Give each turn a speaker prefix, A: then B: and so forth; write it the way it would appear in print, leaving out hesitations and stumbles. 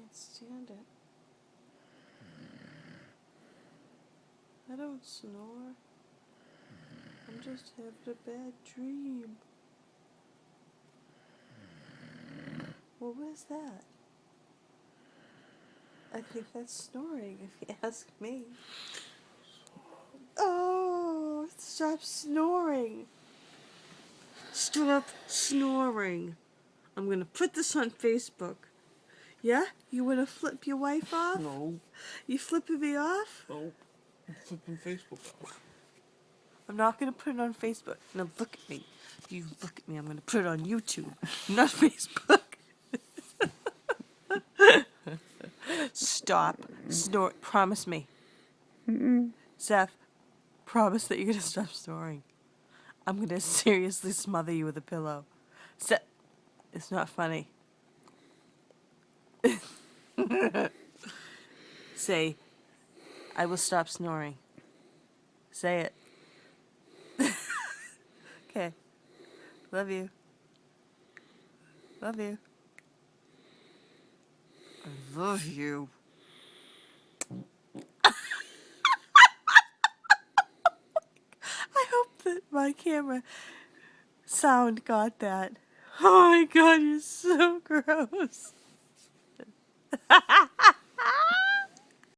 A: can't stand it. I don't snore. I'm just having a bad dream. Well, what is that? I think that's snoring, if you ask me. Oh, stop snoring. Stop snoring. I'm going to put this on Facebook. Yeah? You want to flip your wife off?
B: No.
A: You flipping me off?
B: No. I'm flipping Facebook off.
A: I'm not going to put it on Facebook. Now look at me. You look at me. I'm going to put it on YouTube, not Facebook. Stop snort. Promise me. Zeph, promise that you're going to stop snoring. I'm going to seriously smother you with a pillow. It's not funny. Say, I will stop snoring. Say it. Okay. Love you. Love you. I love you. I hope that my camera sound got that. Oh my God, you're so gross.